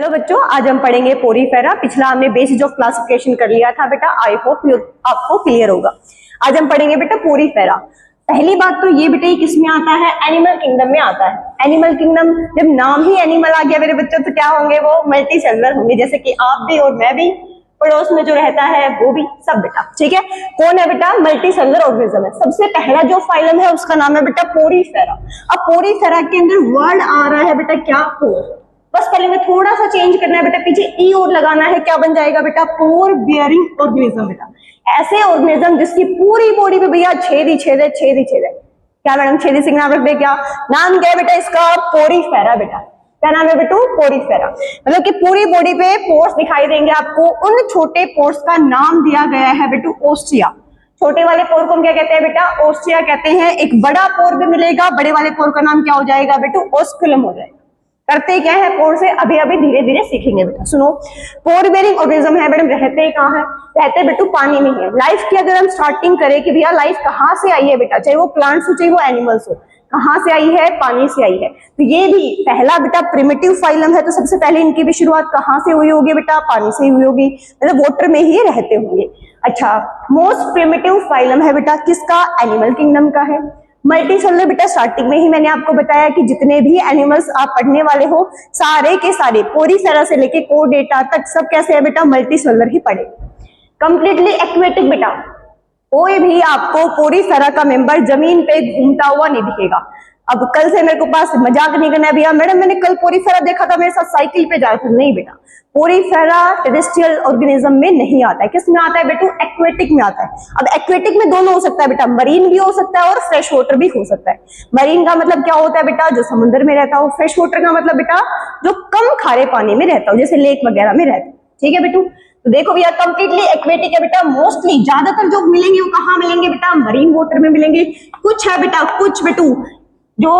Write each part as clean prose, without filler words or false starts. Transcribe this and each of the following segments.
Hello बच्चों, आज हम पढ़ेंगे पोरीफेरा। पिछला हमने बेसिस ऑफ क्लासिफिकेशन कर लिया था बेटा। आई होप आपको क्लियर होगा। आज हम पढ़ेंगे बेटा पोरीफेरा। पहली बात तो ये बेटा किसमें आता है? एनिमल किंगडम में आता है। एनिमल किंगडम, जब नाम ही एनिमल आ गया मेरे बच्चों तो क्या होंगे? वो मल्टी सेलुलर होंगे, जैसे कि आप भी और मैं भी, पड़ोस में जो रहता है वो भी, सब बेटा। ठीक है, कौन है बेटा? मल्टी सेलुलर ऑर्गेनिज्म है। सबसे पहला जो फाइलम है उसका नाम है बेटा पोरीफेरा। अब पोरीफेरा के अंदर वर्ड आ रहा है बेटा क्या? पोर। बस पहले में थोड़ा सा चेंज करना है बेटा, पीछे ई और लगाना है। क्या बन जाएगा बेटा? पोर बियरिंग ऑर्गेनिज्म बेटा। ऐसे ऑर्गेनिज्म जिसकी पूरी बॉडी पे भैया छेद ही छेद है, छेद ही छेद है। क्या मैडम छेदी सिंह नाम रख दे? क्या नाम क्या है बेटा इसका? पोरीफेरा बेटा। क्या नाम है बेटू? पोरीफेरा। मतलब कि पूरी बॉडी पे पोर्स दिखाई देंगे आपको। उन छोटे पोर्स का नाम दिया गया है बेटू ओस्टिया। छोटे वाले पोर को हम क्या कहते हैं बेटा? ओस्टिया कहते हैं। एक बड़ा पोर भी मिलेगा, बड़े वाले पोर का नाम क्या हो जाएगा बेटू? ओस्कुलम हो जाएगा। करते क्या है पोर से? अभी अभी धीरे धीरे सीखेंगे बेटा। सुनो, पोर बेरिंग ऑर्गेनिज्म है मैडम। रहते कहाँ है? रहते बेटू पानी में है। लाइफ की अगर हम स्टार्टिंग करें कि भैया लाइफ कहाँ से आई है बेटा, चाहे वो प्लांट्स हो चाहे वो एनिमल्स हो, कहाँ से आई है? पानी से आई है। तो ये भी पहला बेटा प्रिमिटिव फाइलम है, तो सबसे पहले इनकी भी शुरुआत कहाँ से हुई होगी बेटा? पानी से ही हुई होगी, मतलब वाटर में ही रहते होंगे। अच्छा, मोस्ट प्रिमिटिव फाइलम है बेटा किसका? एनिमल किंगडम का है। मल्टी सेलुलर बेटा स्टार्टिंग में ही मैंने आपको बताया कि जितने भी एनिमल्स आप पढ़ने वाले हो सारे के सारे पोरीफेरा से लेके कोर्डेटा तक सब कैसे है बेटा? मल्टी सेलुलर ही पढ़े। कंप्लीटली एक्वेटिक बेटा। कोई भी आपको पोरीफेरा का मेंबर जमीन पे घूमता हुआ नहीं दिखेगा। अब कल से मेरे को पास मजाक नहीं करना है भैया, मैडम मैंने कल पोरीफेरा देखा था, मेरे साथ साइकिल पे जा रहा था। नहीं बेटा, पोरीफेरा टेरेस्ट्रियल ऑर्गेनिज्म में नहीं आता है। किस में आता है बेटू? एक्वेटिक में आता है। अब एक्वेटिक में दोनों हो सकता है बेटा, मरीन भी हो सकता है और फ्रेश वाटर भी हो सकता है। मरीन का मतलब क्या होता है बेटा? जो समुद्र में रहता हो। फ्रेश वाटर का मतलब बेटा जो कम खारे पानी में रहता हो, जैसे लेक वगैरह में रहता है। ठीक है बेटू, तो देखो भैया कंप्लीटली एक्वेटिक है बेटा। मोस्टली ज्यादातर जो मिलेंगे वो कहाँ मिलेंगे बेटा? मरीन वाटर में मिलेंगे। कुछ है बेटा, कुछ बेटू जो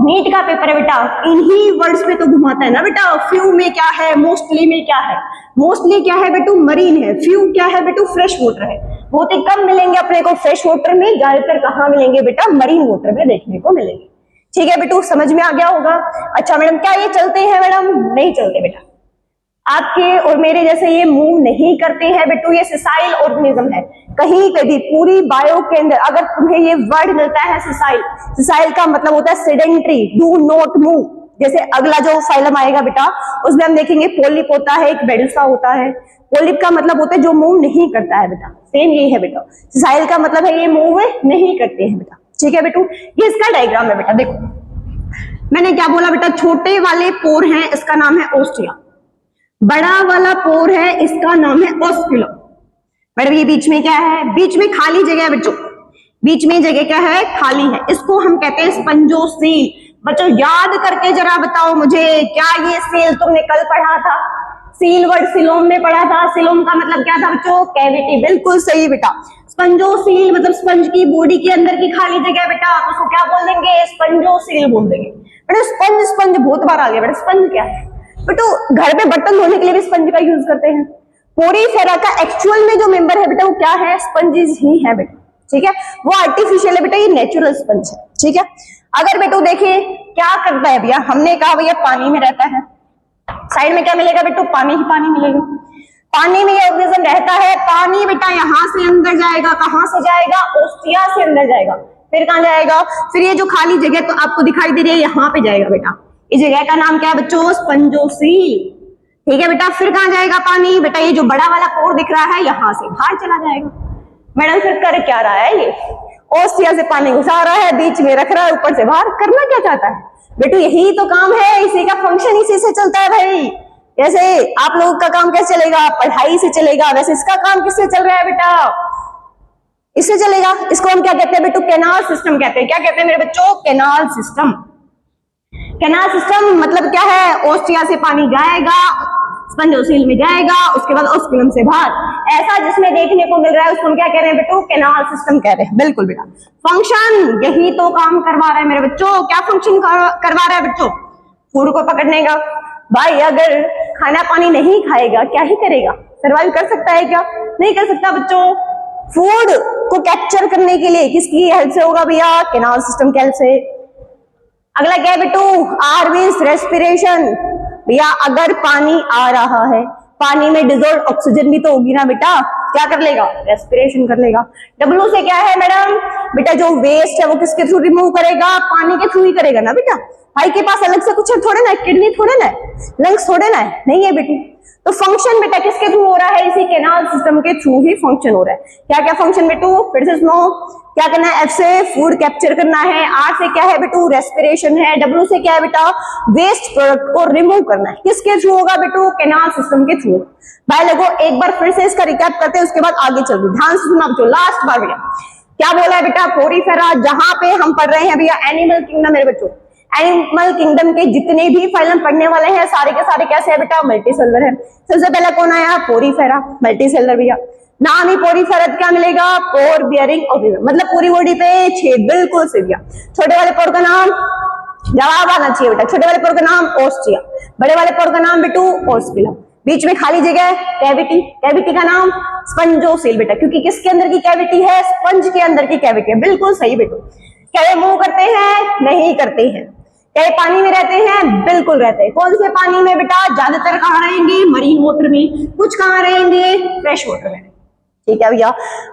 नीट का पेपर है बेटा इन्हीं वर्ड्स पे तो घुमाता है ना बेटा। फ्यू में क्या है? मोस्टली में क्या है? मोस्टली क्या है बेटू? मरीन है। फ्यू क्या है बेटू? फ्रेश वाटर है। बहुत ही कम मिलेंगे अपने को फ्रेश वाटर में, ज्यादातर कहाँ मिलेंगे बेटा? मरीन वाटर में देखने को मिलेंगे। ठीक है बेटू, समझ में आ गया होगा। अच्छा मैडम, क्या ये चलते हैं? मैडम नहीं चलते बेटा। आपके और मेरे जैसे ये मूव नहीं करते हैं बेटू। ये सिसाइल ऑर्गेनिज्म है। कहीं कभी पूरी बायो के अंदर अगर तुम्हें ये वर्ड मिलता है सिसाइल, सिसाइल का मतलब होता है सेडेंट्री, डू नॉट मूव। जैसे अगला जो फाइलम आएगा बेटा उसमें हम देखेंगे पोलिप होता है, एक बेडुसा होता है। पोलिप का मतलब होता है जो मूव नहीं करता है बेटा। सेम यही है बेटा। सिसाइल का मतलब है ये मूव नहीं करते हैं बेटा। ठीक है बेटू, ये इसका डायग्राम है बेटा। देखो मैंने क्या बोला बेटा? छोटे वाले पोर हैं, इसका नाम है ओस्टिया। बड़ा वाला पोर है, इसका नाम है ओस्कुलम। मैडम ये बीच में क्या है? बीच में खाली जगह है बच्चों। बीच में जगह क्या है? खाली है। इसको हम कहते हैं स्पंजोसील। बच्चों याद करके जरा बताओ मुझे, क्या ये सील तुमने कल पढ़ा था? सील वर्ड सिलोम में पढ़ा था। सिलोम का मतलब क्या था बच्चों? कैविटी। बिल्कुल सही बेटा। स्पंजोसील मतलब स्पंज की बॉडी के अंदर की खाली जगह बेटा, तो उसको क्या बोल देंगे? स्पंजोसील बोल देंगे बेटा। स्पंज स्पंज बहुत बार आ गया बेटा। स्पंज क्या है बेटू? घर पे बर्तन धोने के लिए भी स्पंज का यूज करते हैं। पोरीफेरा का एक्चुअल में जो मेंबर है बेटा वो क्या है? स्पंजेस ही है बेटा। ठीक है, वो आर्टिफिशियल है बेटा, ये नेचुरल स्पंज है। ठीक है, अगर बेटू देखिए क्या करता है भैया, हमने कहा भैया पानी में रहता है। साइड में क्या मिलेगा बेटू? पानी ही पानी मिलेगा। पानी में ये ऑर्गेनिज्म रहता है। पानी बेटा यहाँ से अंदर जाएगा, कहाँ से जाएगा? ओस्टिया से अंदर जाएगा। फिर कहाँ जाएगा? फिर ये जो खाली जगह तो आपको दिखाई दे रही है यहाँ पे जाएगा बेटा। इस जगह का नाम क्या है बच्चों? स्पंजोसील। ठीक है बेटा, फिर कहाँ जाएगा पानी बेटा? ये जो बड़ा वाला पोर दिख रहा है यहाँ से बाहर चला जाएगा। मैडम फिर कर क्या रहा है? ये ओस्टिया से पानी घुसा रहा है, बीच में रख रहा है, ऊपर से बाहर। करना क्या चाहता है बेटू? यही तो काम है, इसी का फंक्शन इसी से चलता है भाई। जैसे आप लोगों का काम कैसे चलेगा? पढ़ाई से चलेगा, वैसे इसका काम किससे चल रहा है बेटा? इससे चलेगा। इसको हम क्या कहते हैं बेटू? कैनाल सिस्टम कहते हैं। क्या कहते हैं मेरे बच्चों? Canal system. कैनाल सिस्टम मतलब क्या है? ओस्टिया से पानी जाएगा, स्पंजोसील में जाएगा, उसके बाद ओस्कुलम से बाहर। ऐसा जिसमें देखने को मिल रहा है उसको हम क्या कह रहे हैं बेटू? कैनाल सिस्टम कह रहे हैं। बिल्कुल बेटा, फंक्शन यही तो काम करवा रहा है मेरे बच्चों। क्या फंक्शन करवा रहा है बच्चों? फूड को पकड़ने का। भाई अगर खाना पानी नहीं खाएगा क्या ही करेगा? सर्वाइव कर सकता है क्या? नहीं कर सकता बच्चों। फूड को कैप्चर करने के लिए किसकी हेल्प से होगा भैया? कैनाल सिस्टम की हेल्प से। अगला क्या है बेटू? R means respiration. भैया अगर पानी आ रहा है, पानी में डिजोल्व ऑक्सीजन भी तो होगी ना बेटा, क्या कर लेगा, रेस्पिरेशन कर लेगा। डब्ल्यू से क्या है मैडम, बेटा जो वेस्ट है वो किसके थ्रू रिमूव करेगा, पानी के थ्रू ही करेगा ना बेटा। भाई के पास अलग से कुछ थोड़े ना, किडनी थोड़े ना, लंग्स थोड़े ना, नहीं है बेटी। तो फंक्शन बेटा किसके थ्रू हो रहा है, इसी कैनाल सिस्टम के थ्रू ही फंक्शन हो रहा है। क्या क्या फंक्शन बेटू, फिर से सुनो, क्या करना है, एफ से फूड कैप्चर करना है, आर से क्या है बेटू, रेस्पिरेशन है, डब्ल्यू से क्या है बेटा, वेस्ट प्रोडक्ट को रिमूव करना है। किसके थ्रू होगा बेटू, कैनाल सिस्टम के थ्रू। भाई लोगों एक बार फिर से इसका रिकैप करते हैं, उसके बाद आगे चल रहे, ध्यान से सुना बच्चों, लास्ट बार भैया क्या बोला है बेटा, पोरीफेरा, जहां पे हम पढ़ रहे हैं भैया एनिमल किंगडम मेरे बच्चों। एनिमल किंगडम के जितने भी फाइलम पढ़ने वाले हैं सारे के सारे कैसे है बेटा, मल्टीसेलुलर है। सबसे पहला कौन आया, पोरीफेरा, मल्टीसेलुलर भैया। नाम ही पोरीफेरा, क्या मिलेगा, पोर बियरिंग ऑर्गेनिज्म, मतलब पूरी बॉडी पे छेद, बिल्कुल से भैया। छोटे वाले पोर का नाम, जवाब आना चाहिए बेटा, छोटे वाले पोर का नाम ओस्टिया, बड़े वाले पोर का नाम बेटू ओस्पिलम, बीच में खाली जगह कैविटी, कैविटी का नाम स्पंजोसेल बेटा, क्योंकि किसके अंदर की कैविटी है, स्पंज के अंदर की कैविटी है, बिल्कुल सही बेटू। क्या ये मूव करते हैं, नहीं करते हैं। क्या ये पानी में रहते हैं, बिल्कुल रहते हैं। कौन से पानी में बेटा, ज्यादातर कहाँ रहेंगे, मरीन वाटर में, कुछ कहाँ रहेंगे, फ्रेश वाटर में। ठीक है भैया,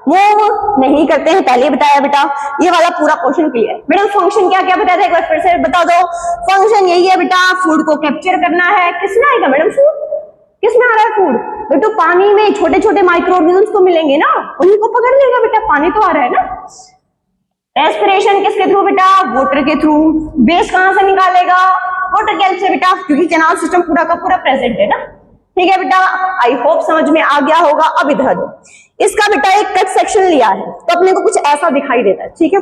मूव नहीं करते हैं, पहले बताया बेटा, ये वाला पूरा क्वेश्चन क्लियर। मैडम फंक्शन क्या क्या बताया था, एक बार फिर से बता दो। फंक्शन यही है बेटा, फूड को कैप्चर करना है। किसमें आएगा मैडम फूड, किसमें आ रहा है फूड, बेटो पानी में छोटे छोटे माइक्रो ऑर्गेनिजम्स को मिलेंगे ना, उन्हीं को पकड़ लेगा बेटा, पानी तो आ रहा है ना। रेस्पिरेशन किसके थ्रू बेटा, वाटर के थ्रू। वेस्ट कहां से निकालेगा, वाटर कैप से बेटा, क्योंकि कैनाल सिस्टम पूरा का पूरा प्रेजेंट है ना। ठीक है बेटा, आई होप समझ में आ गया होगा। अब इधर दो, इसका बेटा एक कट सेक्शन लिया है तो अपने को कुछ ऐसा दिखाई देता है। ठीक है,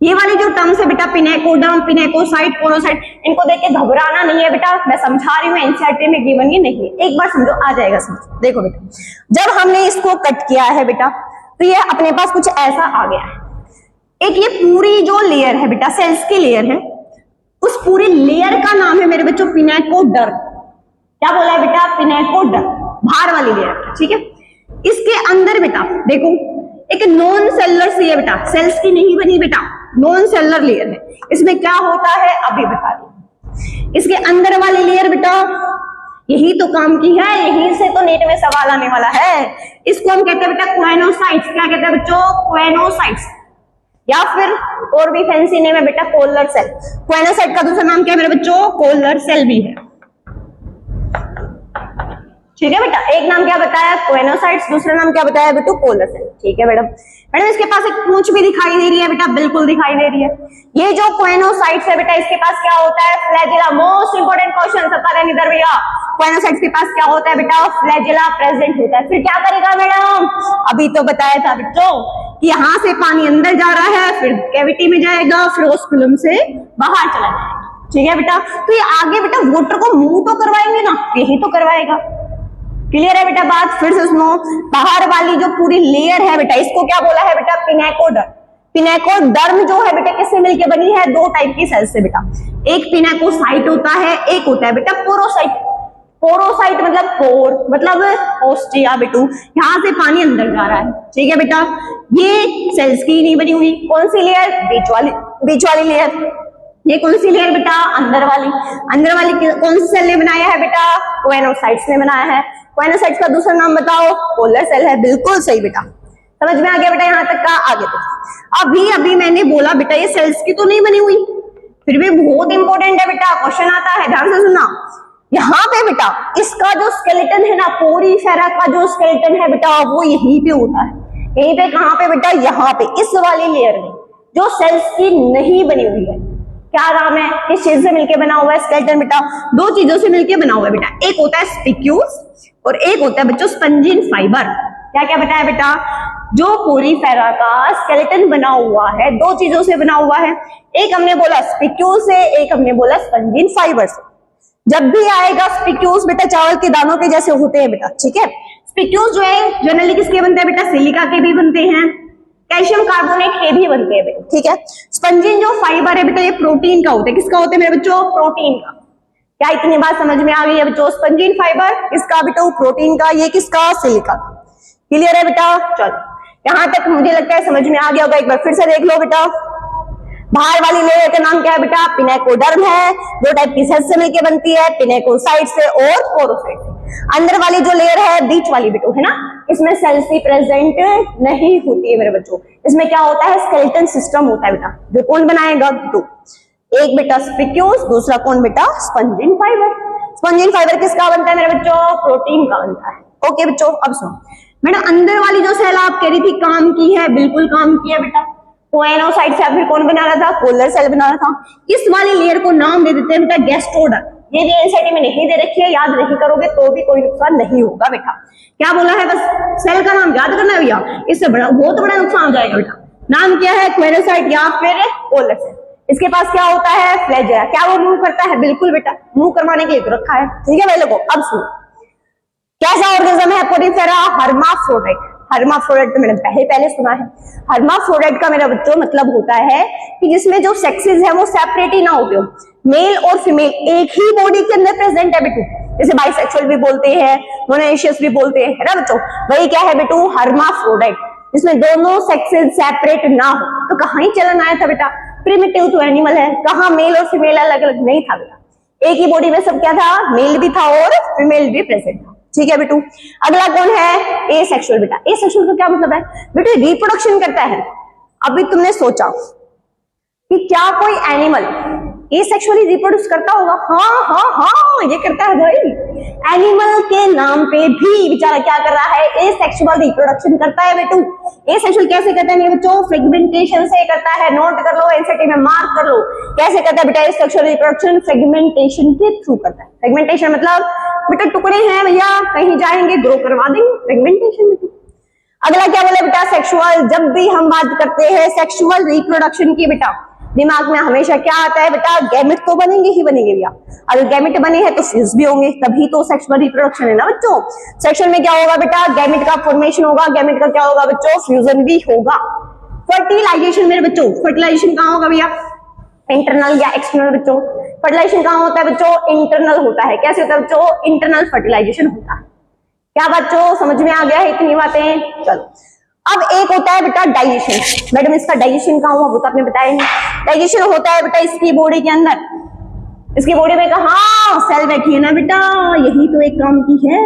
ये वाली जो टर्म्स है बेटा, पिनेकोडर्म, पिनेकोसाइट, पोरोसाइट, इनको देख के घबराना नहीं है बेटा, मैं समझा रही हूँ, एनसीईआरटी में गिवन ये नहीं है, एक बार समझो आ जाएगा समझ। देखो बेटा, जब हमने इसको कट किया है बेटा तो ये अपने पास कुछ ऐसा आ गया है। एक ये पूरी जो लेयर है बेटा, सेल्स की लेयर है, उस पूरी लेयर का नाम है मेरे बच्चों पिनेकोडर्म। क्या बोला है बेटा, पिनेकोडर्म, बाहर वाली लेयर। ठीक है, इसके अंदर बेटा देखो एक नॉन सेलुलर सी है बेटा, सेल्स की नहीं बनी बेटा, नॉन सेलुलर लेयर है। इसमें क्या होता है अभी बता रही। इसके अंदर वाली लेयर बेटा यही तो काम की है, यहीं से तो नेट में सवाल आने वाला है। इसको हम कहते हैं बेटा क्वेनोसाइट्स। क्या कहते हैं बच्चों, क्वेनोसाइट्स, या फिर और भी फैंसी नेम है बेटा कोलर सेल। क्वेनोसाइट का दूसरा नाम क्या है मेरे बच्चों, कोलर सेल भी है। ठीक है बेटा, एक नाम क्या बताया क्वेनोसाइट्स, दूसरा नाम क्या बताया बेटू कोलर सेल। ठीक है मैडम, मैडम इसके पास एक पूंछ भी दिखाई दे रही है बेटा, बिल्कुल दिखाई दे रही है। ये जो क्वेनोसाइट्स है बेटा, इसके पास क्या होता है, फ्लैजेला। मोस्ट इंपोर्टेंट क्वेश्चन सबका ध्यान इधर भैया, क्वेनोसाइट्स के पास क्या होता है बेटा, फ्लैजेला प्रेजेंट होता है। फिर क्या करेगा मैडम, अभी तो बताया था बच्चों कि यहाँ से पानी अंदर जा रहा है, फिर कैविटी में जाएगा, फिर ओस्कुलम से बाहर चला जाएगा। ठीक है बेटा, तो ये आगे बेटा वाटर को मूव तो करवाएंगे ना, यही तो करवाएगा। क्लियर है बेटा बात, फिर से सुनो। बाहर वाली जो पूरी लेयर है बेटा, इसको क्या बोला है बेटा, पिनेकोडर्म। पिनेकोडर्म जो है बेटा किससे मिलकर बनी है, दो टाइप की सेल्स से बेटा, एक पिनेकोसाइट होता है, एक होता है बेटा पोरोसाइट। पोरोसाइट मतलब पोर, मतलब ओस्टिया बेटू, यहां से पानी अंदर जा रहा है। ठीक है बेटा, ये सेल्स की नहीं बनी हुई, कौन सी लेयर, बीच वाली लेयर। ये कौन सी लेयर बेटा, अंदर वाली। अंदर वाली कौन सी सेल ने बनाया है बेटा, क्वेनोसाइट्स ने बनाया है। क्वेनोसाइट्स का दूसरा नाम बताओ, पोलर सेल है, बिल्कुल सही बेटा। समझ में आ गया बेटा यहाँ तक का, आगे तो अभी मैंने बोला बेटा ये सेल्स की तो नहीं बनी हुई, फिर भी बहुत इंपॉर्टेंट है बेटा, क्वेश्चन आता है, ध्यान से सुनना। यहाँ पे बेटा इसका जो स्केलेटन है ना, पोरीफेरा का जो स्केलेटन है बेटा, वो यहीं पे होता है। यहीं पे कहाँ पे बेटा, यहाँ पे इस वाली लेयर में जो सेल्स की नहीं बनी हुई है। क्या नाम है, किस चीज से मिलके बना हुआ है स्केलेटन बेटा, दो चीजों से मिलके बना हुआ है बेटा, एक होता है स्पिक्यूल्स और एक होता है बच्चों स्पंजिन फाइबर। क्या क्या बताया बेटा, जो पोरीफेरा का स्केलेटन बना हुआ है दो चीजों से बना हुआ है, एक हमने बोला स्पिक्यूल से, एक हमने बोला स्पंजिन फाइबर से। जब भी आएगा स्पिक्यूल्स बेटा चावल के दानों के जैसे होते हैं बेटा। ठीक है, स्पिक्यूल्स जो है जनरली किसके बनते हैं बेटा, सिलिका के भी बनते हैं, कैल्शियम कार्बोनेट के भी बनते हैं बेटा। ठीक है, स्पंजिन जो फाइबर है बेटा ये प्रोटीन का होता है, किसका होता है मेरे बच्चों, प्रोटीन का। क्या इतनी बात समझ में आ गई है बच्चों, स्पंजिन फाइबर इसका बेटा प्रोटीन का, ये किसका, सिलिका का। क्लियर है बेटा, चलो यहाँ तक मुझे लगता है समझ में आ गया होगा। एक बार फिर से देख लो बेटा, बाहर वाली लेयर का नाम क्या है बेटा, पिनेकोडर्म है, दो टाइप की सेल्स से मिलकर बनती है, पिनेकोसाइट से और पोरोसाइट से। अंदर वाली जो लेयर है बीच वाली बेटो है ना, इसमें सेल्स ही प्रेजेंट नहीं होती है मेरे बच्चों। इसमें क्या होता है, स्केलेटन सिस्टम होता है बेटा, जो कौन बनाएगा, दो, एक बेटा स्पिक्यूल्स, दूसरा कौन बेटा, स्पंजिन फाइबर। स्पंजिन फाइबर किसका बनता है मेरे बच्चों, प्रोटीन का बनता है। ओके बच्चों, अब सुनो बेटा, अंदर वाली जो सेल आप कह रही थी काम की है, बिल्कुल काम की है बेटा। कोएनोसाइट से फिर कौन बना रहा था, पोलर सेल बना रहा था। इस वाली लेयर को नाम दे देते हैं बेटा गैस्ट्रोडर। ये भी एनसीईआरटी में नहीं दे रखी है, याद नहीं करोगे तो भी कोई नुकसान नहीं होगा बेटा। क्या बोला है, बस सेल का नाम याद करना है भैया, इससे बड़ा बहुत बड़ा नुकसान हो जाएगा बेटा। नाम क्या है, कोएनोसाइट या फिर पोलर सेल। इसके पास क्या होता है, फ्लैजेला। क्या वो मूव करता है, बिल्कुल बेटा, मूव करवाने के लिए रखा है। ठीक है भाई लोगों, अब सुनो कैसा ऑर्गेनिज्म है पोरीफेरा, हर्माफ्रोडाइट। हर्माफ्रोडाइट तो मैंने पहले सुना है। हर्माफ्रोडाइट का मेरा बच्चों मतलब होता है कि जिसमें जो सेक्सेस है वो सेपरेट ही ना हो गए, मेल और फीमेल एक ही बॉडी के अंदर प्रेजेंट है बेटू। जैसे बाइसेक्सुअल भी बोलते हैं, मोनोइशियस भी बोलते हैं, है ना बच्चों, वही क्या है बेटू, हर्माफ्रोडाइट, जिसमें दोनों सेक्सेस सेपरेट ना हो। तो कहाँ ही चलन आया था बेटा, प्रिमिटिव तो एनिमल है, कहाँ मेल और फीमेल अलग अलग नहीं था बेटा, एक ही बॉडी में सब क्या था, मेल भी था और फीमेल भी प्रेजेंट था। ठीक है बेटू, अगला कौन है, ए सेक्सुअल बेटा। ए सेक्सुअल का क्या मतलब है बेटे, रिप्रोडक्शन करता है। अभी तुमने सोचा कि क्या कोई एनिमल ए सेक्सुअली रिप्रोड्यूस करता होगा, हाँ हाँ हाँ ये करता है भाई। एनिमल के नाम पे भी बेचारा क्या कर रहा है, ए सेक्सुअल रिप्रोडक्शन करता है बेटू। ए सेक्सुअल कैसे करता है बच्चों, फ्रेगमेंटेशन से करता है, नोट कर लो, एनसीईआरटी में मार्क कर लो। कैसे करता है बेटा ए सेक्सुअल रिप्रोडक्शन, फ्रेगमेंटेशन के थ्रू करता है। फ्रेगमेंटेशन मतलब बेटा टुकड़े हैं भैया, कहीं जाएंगे ग्रो करवा देंगे, फ्रेगमेंटेशन बेटा। अगला क्या बोले बेटा, सेक्सुअल। जब भी हम बात करते हैं सेक्सुअल रिप्रोडक्शन की बेटा, दिमाग में हमेशा क्या आता है बेटा, गैमेट तो बनेंगे ही बनेंगे भैया। अगर गैमेट बने हैं तो फ्यूज भी होंगे, तभी तो सेक्सुअल रिप्रोडक्शन है ना बच्चों। सेक्सुअल में क्या होगा बेटा, गैमेट का फॉर्मेशन होगा, गैमेट का क्या होगा बच्चों, फ्यूजन भी होगा। फर्टिलाइजेशन मेरे बच्चों, फर्टिलाइजेशन कहाँ होगा भैया, इंटरनल या एक्सटर्नल बच्चों। फर्टिलाइजेशन कहाँ होता है बच्चों, इंटरनल होता है। कैसे होता है बच्चों, इंटरनल फर्टिलाइजेशन होता है। क्या बच्चों समझ में आ गया है इतनी बातें, चलो। अब एक होता है बेटा डाइजेशन। मैडम इसका डाइजेशन कहाँ हुआ, वो तो आपने बताया नहीं। डाइजेशन होता है बेटा इसकी बॉडी के अंदर, इसकी बॉडी में कहाँ, सेल बैठी है ना बेटा, यही तो एक काम की है।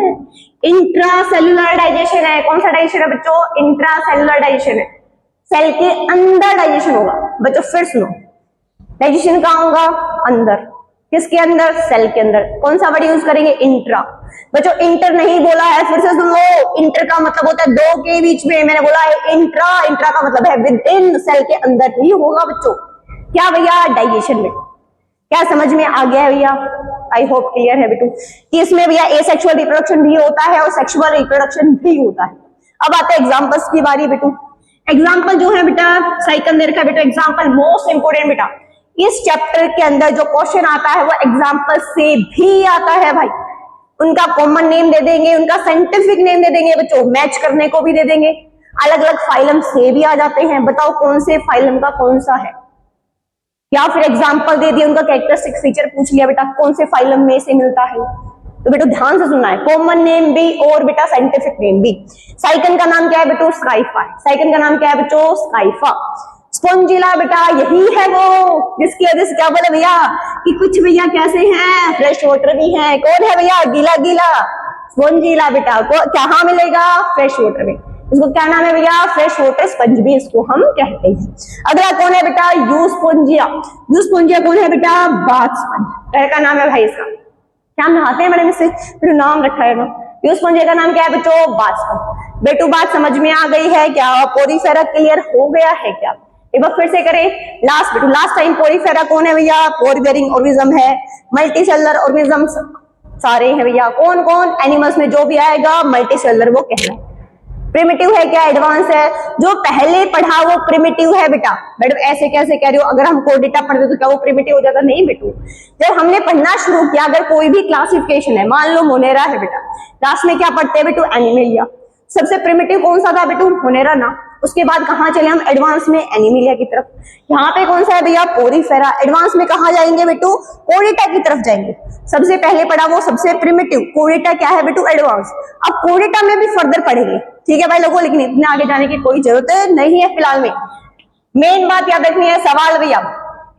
इंट्रासेल्युलर डाइजेशन है। कौन सा डाइजेशन है बच्चों, इंट्रासेल्युलर डाइजेशन है, सेल के अंदर डाइजेशन होगा बच्चों। फिर सुनो, डाइजेशन कहाँ होगा, अंदर। किसके अंदर, सेल के अंदर। कौन सा वर्ड यूज करेंगे, इंट्रा। बच्चों इंटर नहीं बोला है, फिर से सुन लो, इंटर का मतलब होता है दो के बीच में, मैंने बोला है इंट्रा, इंट्रा का मतलब है विद इन, सेल के अंदर ही होगा बच्चों। क्या भैया, डाइजेशन में। क्या समझ में आ गया है भैया, आई होप क्लियर है बेटू, कि इसमें भैया एसेक्सुअल रिप्रोडक्शन भी होता है और सेक्सुअल रिप्रोडक्शन भी होता है। अब आते हैं एग्जांपल्स की बारी बेटू। एग्जांपल जो है बेटा, साइकिल दे रखा है बेटा, एग्जांपल मोस्ट इंपोर्टेंट बेटा। इस चैप्टर के अंदर जो क्वेश्चन आता है वो एग्जांपल से भी आता है भाई। उनका कॉमन नेम दे देंगे, उनका साइंटिफिक नेम दे देंगे बच्चों, मैच करने को भी दे देंगे। अलग अलग फाइलम से भी आ जाते हैं, बताओ कौन से फाइलम का कौन सा है, या फिर एग्जांपल दे दिया, उनका कैरेक्टरिस्टिक फीचर पूछ लिया बेटा कौन से फाइलम में से मिलता है। तो बेटा ध्यान से सुनना है, कॉमन नेम भी और बेटा साइंटिफिक नेम भी। साइकन का नाम क्या है बेटो, स्काइफा। साइकन का नाम क्या है बच्चों, स्काइफा। स्पोंजिला बेटा यही है वो जिसकी वजह से क्या बोले भैया कि कुछ भैया कैसे हैं, फ्रेश वाटर भी है। कौन है भैया, गीला गीला, स्पोंजिला बेटा को कहाँ मिलेगा, फ्रेश वाटर में। इसको क्या नाम है भैया, फ्रेश वाटर स्पंज भी इसको हम कहते हैं। अगला कौन है बेटा, यूस्पोंजिया। यूस्पोंजिया कौन है बेटा, बाथ स्पंज का नाम है भाई इसका। क्या नहाते हैं मैडम इससे, फिर नाम रखा है ना। यूस्पोंजिया का नाम क्या है बच्चों, बाथ स्पंज। बेटू बात समझ में आ गई है क्या, पोरीफेरा क्लियर हो गया है क्या, एक बार फिर से करें। लास्ट बेटू लास्ट टाइम, पोरीफेरा कौन है भैया, पोर बेयरिंग ऑर्गेनिज्म है, मल्टीसेलुलर ऑर्गेनिजम्स सारे हैं भैया। कौन कौन, एनिमल्स में जो भी आएगा मल्टीसेलुलर वो कहना है। प्रिमिटिव है क्या, एडवांस है, जो पहले पढ़ा वो प्रिमिटिव है बेटा। मैडम ऐसे कैसे कह रही हो, अगर हम कोडेटा पढ़ते तो क्या वो प्रिमिटिव हो जाता, नहीं बेटू। जब हमने पढ़ना शुरू किया, अगर कोई भी क्लासिफिकेशन है, मान लो मोनेरा है बेटा, क्लास में क्या पढ़ते हैं बेटू, एनिमेलिया। सबसे प्रिमिटिव कौन सा था बेटू, मोनेरा ना। उसके बाद कहाँ चले हम, एडवांस में एनिमेलिया की तरफ। यहाँ पे कौन सा है भैया, पोरीफेरा। एडवांस में कहाँ जाएंगे बेटू, कोडेटा की तरफ जाएंगे। सबसे पहले पढ़ा वो सबसे प्रिमिटिव, कोडेटा क्या है बेटू, एडवांस। अब कोडेटा में भी फर्दर पढ़ेंगे, ठीक है भाई लोगों, लेकिन इतने आगे जाने की कोई जरूरत नहीं है फिलहाल में। मेन बात याद रखनी है, सवाल भैया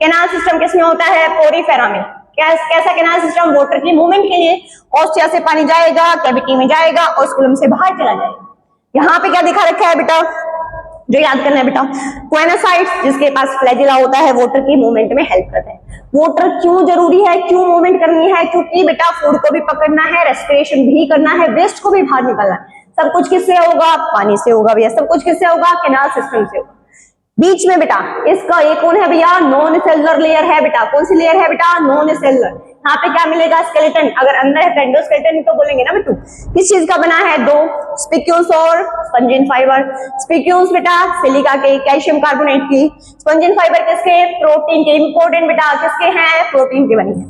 कैनाल सिस्टम किसमें होता है? पोरीफेरा में। कैसा कैनाल सिस्टम? वाटर की मूवमेंट के लिए ऑस्टिया से पानी जाएगा, कैविटी में जाएगा, ऑस्कुलम से बाहर चला जाएगा। यहाँ पे क्या दिखा रखा है बेटा, जो याद करना है बेटा, कोएनोसाइट्स जिसके पास फ्लैजिला होता है, वाटर की मूवमेंट में हेल्प करता है। वाटर क्यों जरूरी है, क्यों मूवमेंट करनी है? क्योंकि बेटा फूड को भी पकड़ना है, रेस्पिरेशन भी करना है, वेस्ट को भी बाहर निकालना है। सब कुछ किससे होगा? पानी से होगा भैया। सब कुछ किससे होगा? कैनाल सिस्टम से होगा। बीच में बेटा इसका ये कौन है भैया? नॉन सेलुलर लेयर है बेटा। कौन सी लेयर है बेटा? Non cellular. यहाँ पे क्या मिलेगा? स्केलेटन। अगर अंदर है तो एंडोस्केलेटन ही तो बोलेंगे ना बेटू। किस चीज का बना है? दो, स्पिक्यूल्स और स्पंजिन फाइबर। स्पिक्यूल्स बेटा सिलिका के, कैल्शियम कार्बोनेट की। स्पंजिन फाइबर किसके? प्रोटीन के। इंपॉर्टेंट बेटा किसके हैं? प्रोटीन के बनी है।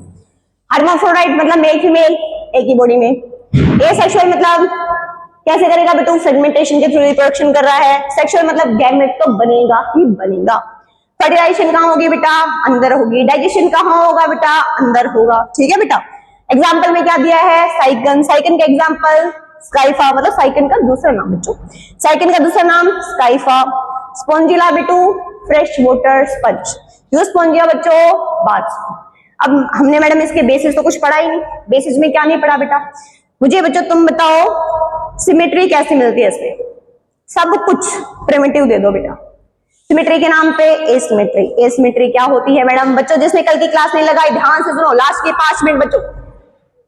हर्माफ्रोडाइट मतलब मेल फीमेल एक ही बॉडी में। एसेक्सुअल मतलब कैसे करेगा बेटू? सेगमेंटेशन के थ्रू रिप्रोडक्शन कर रहा है। सेक्सुअल मतलब गैमेट तो बनेगा ही बनेगा। फर्टिलाइजेशन कहाँ होगी बेटा? अंदर होगी। डाइजेशन कहाँ होगा बेटा? अंदर होगा। ठीक है बेटा। एग्जाम्पल में क्या दिया है? साइकन। साइकन का एग्जाम्पल स्काइफा, मतलब साइकन का दूसरा नाम बच्चों। साइकन का दूसरा नाम स्काइफा। स्पॉन्जिला बेटू फ्रेश वाटर स्पंज। जो स्पॉन्जिया बच्चों बाथ। अब हमने मैडम इसके बेसिस तो कुछ पढ़ा ही नहीं। बेसिस में क्या नहीं पढ़ा बेटा? मुझे बच्चों तुम बताओ सिमेट्री कैसे मिलती है इसमें? सब कुछ प्रिमिटिव दे दो बेटा। सिमेट्री के नाम पे एसिमेट्री। एसिमेट्री क्या होती है मैडम? बच्चों जिसने कल की क्लास नहीं लगाई ध्यान से सुनो, लास्ट के 5 मिनट बच्चों,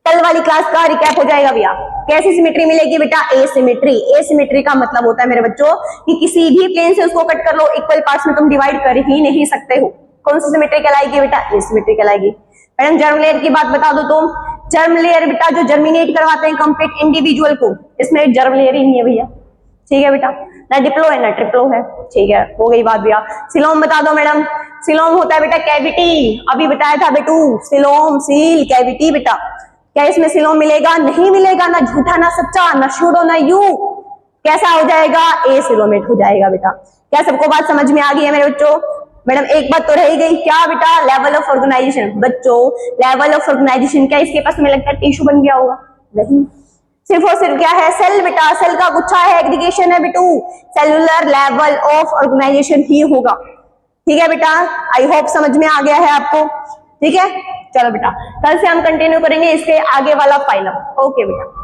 कल वाली क्लास का रिकैप हो जाएगा भैया। कैसी सिमेट्री मिलेगी बेटा? एसिमेट्री। एसिमेट्री का मतलब होता है मेरे बच्चों कि किसी भी प्लेन से उसको कट कर लो, इक्वल पार्ट्स में तुम डिवाइड कर ही नहीं सकते हो। कौन सी सिमेट्री कहलाएगी बेटा? एसिमेट्री कहलाएगी। मैडम जर्म लेयर की बात बता दो तुम। जर्म लेयर बेटा जो जर्मिनेट करवाते हैं कंप्लीट इंडिविजुअल को, इसमें जर्म लेयर ही नहीं है भैया। ठीक है बेटा। ना डिप्लो है ना ट्रिप्लो है। ठीक है, हो गई बात भैया। सिलोम बता दो मैडम। सिलोम होता है बेटा कैविटी। अभी बताया था बेटू, सिलोम सील कैविटी बेटा। क्या इसमें सिलोम मिलेगा? नहीं मिलेगा। ना झूठा ना सच्चा, ना शूडो ना यू। कैसा हो जाएगा? ए सिलोमेट हो जाएगा बेटा। क्या सबको बात समझ में आ गई है मेरे बच्चों? मैडम एक बात तो रह गई, क्या बेटा? Level of organisation. बच्चों लेवल ऑफ ऑर्गेनाइजेशन क्या इसके पास में लगता है टिश्यू बन गया होगा? नहीं, सिर्फ और सिर्फ क्या है? सेल बेटा। सेल का गुच्छा है, एग्रीगेशन है बेटू। सेलुलर लेवल ऑफ ऑर्गेनाइजेशन ही होगा। ठीक है बेटा, आई होप समझ में आ गया है आपको। ठीक है, चलो बेटा कल से हम कंटिन्यू करेंगे इसके आगे वाला फाइलम। ओके बेटा।